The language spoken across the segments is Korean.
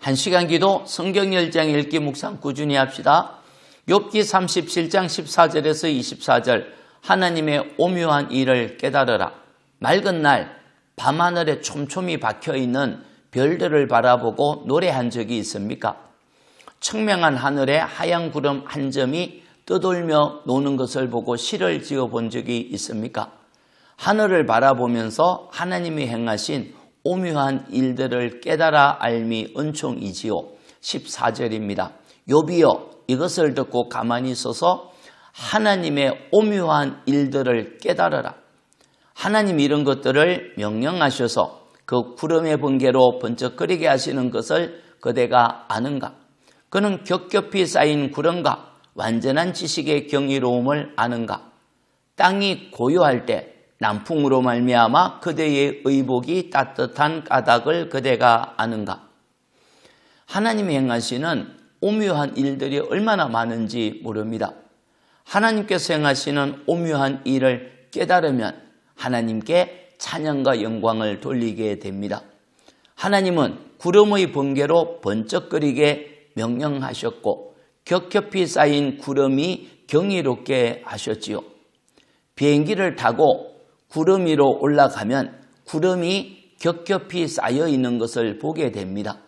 1시간 기도 성경 열장 읽기 묵상 꾸준히 합시다. 욥기 37장 14절에서 24절 하나님의 오묘한 일을 깨달으라. 맑은 날 밤하늘에 촘촘히 박혀있는 별들을 바라보고 노래한 적이 있습니까? 청명한 하늘에 하얀 구름 한 점이 떠돌며 노는 것을 보고 시를 지어본 적이 있습니까? 하늘을 바라보면서 하나님이 행하신 오묘한 일들을 깨달아 알미 은총이지요. 14절입니다. 욥이여 이것을 듣고 가만히 있어서 하나님의 오묘한 일들을 깨달아라. 하나님 이런 것들을 명령하셔서 그 구름의 번개로 번쩍거리게 하시는 것을 그대가 아는가? 그는 겹겹이 쌓인 구름과 완전한 지식의 경이로움을 아는가? 땅이 고요할 때 남풍으로 말미암아 그대의 의복이 따뜻한 까닭을 그대가 아는가? 하나님이 행하시는 오묘한 일들이 얼마나 많은지 모릅니다. 하나님께서 행하시는 오묘한 일을 깨달으면 하나님께 찬양과 영광을 돌리게 됩니다. 하나님은 구름의 번개로 번쩍거리게 명령하셨고 겹겹이 쌓인 구름이 경이롭게 하셨지요. 비행기를 타고 구름 위로 올라가면 구름이 겹겹이 쌓여 있는 것을 보게 됩니다.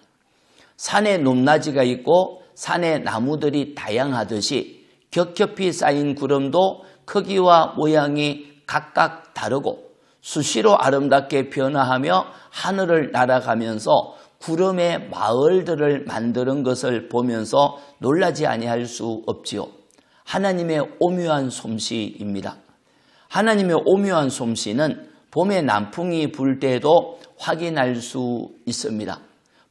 산에 높낮이가 있고 산에 나무들이 다양하듯이 겹겹이 쌓인 구름도 크기와 모양이 각각 다르고 수시로 아름답게 변화하며 하늘을 날아가면서 구름의 마을들을 만드는 것을 보면서 놀라지 아니할 수 없지요. 하나님의 오묘한 솜씨입니다. 하나님의 오묘한 솜씨는 봄에 남풍이 불 때도 확인할 수 있습니다.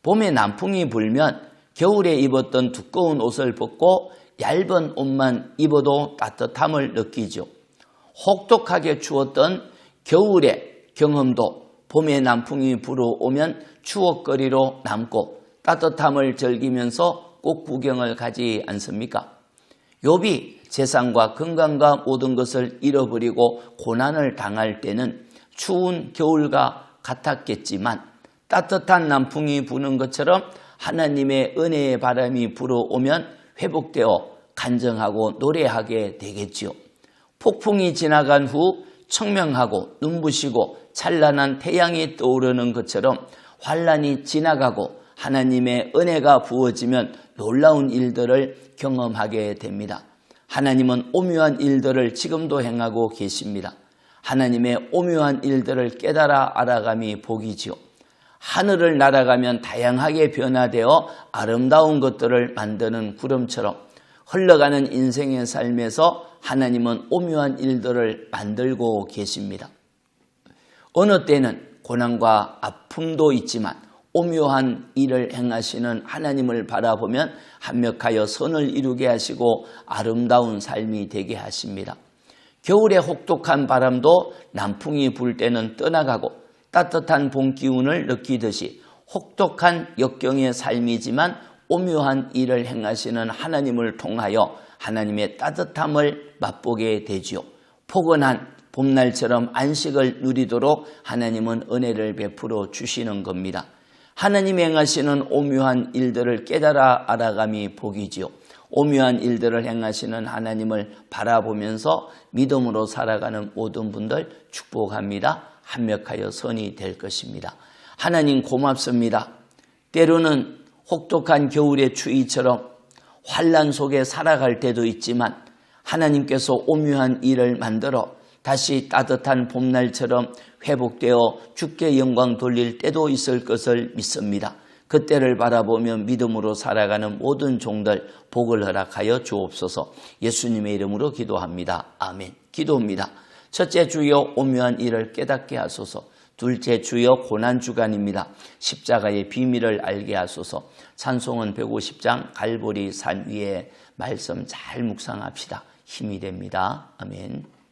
봄에 남풍이 불면 겨울에 입었던 두꺼운 옷을 벗고 얇은 옷만 입어도 따뜻함을 느끼죠. 혹독하게 추웠던 겨울의 경험도 봄에 남풍이 불어오면 추억거리로 남고 따뜻함을 즐기면서 꼭 구경을 가지 않습니까? 욥이 재산과 건강과 모든 것을 잃어버리고 고난을 당할 때는 추운 겨울과 같았겠지만 따뜻한 남풍이 부는 것처럼 하나님의 은혜의 바람이 불어오면 회복되어 간증하고 노래하게 되겠지요. 폭풍이 지나간 후 청명하고 눈부시고 찬란한 태양이 떠오르는 것처럼 환란이 지나가고 하나님의 은혜가 부어지면 놀라운 일들을 경험하게 됩니다. 하나님은 오묘한 일들을 지금도 행하고 계십니다. 하나님의 오묘한 일들을 깨달아 알아감이 복이지요. 하늘을 날아가면 다양하게 변화되어 아름다운 것들을 만드는 구름처럼 흘러가는 인생의 삶에서 하나님은 오묘한 일들을 만들고 계십니다. 어느 때는 고난과 아픔도 있지만 오묘한 일을 행하시는 하나님을 바라보면 합력하여 선을 이루게 하시고 아름다운 삶이 되게 하십니다. 겨울에 혹독한 바람도 남풍이 불 때는 떠나가고 따뜻한 봄 기운을 느끼듯이 혹독한 역경의 삶이지만 오묘한 일을 행하시는 하나님을 통하여 하나님의 따뜻함을 맛보게 되지요. 포근한 봄날처럼 안식을 누리도록 하나님은 은혜를 베풀어 주시는 겁니다. 하나님이 행하시는 오묘한 일들을 깨달아 알아감이 복이지요. 오묘한 일들을 행하시는 하나님을 바라보면서 믿음으로 살아가는 모든 분들 축복합니다. 합력하여 선이 될 것입니다. 하나님 고맙습니다. 때로는 혹독한 겨울의 추위처럼 환난 속에 살아갈 때도 있지만 하나님께서 오묘한 일을 만들어 다시 따뜻한 봄날처럼 회복되어 주께 영광 돌릴 때도 있을 것을 믿습니다. 그때를 바라보며 믿음으로 살아가는 모든 종들 복을 허락하여 주옵소서. 예수님의 이름으로 기도합니다. 아멘. 기도입니다. 첫째, 주여 오묘한 일을 깨닫게 하소서. 둘째, 주여 고난주간입니다. 십자가의 비밀을 알게 하소서. 찬송은 150장 갈보리 산 위에 말씀 잘 묵상합시다. 힘이 됩니다. 아멘.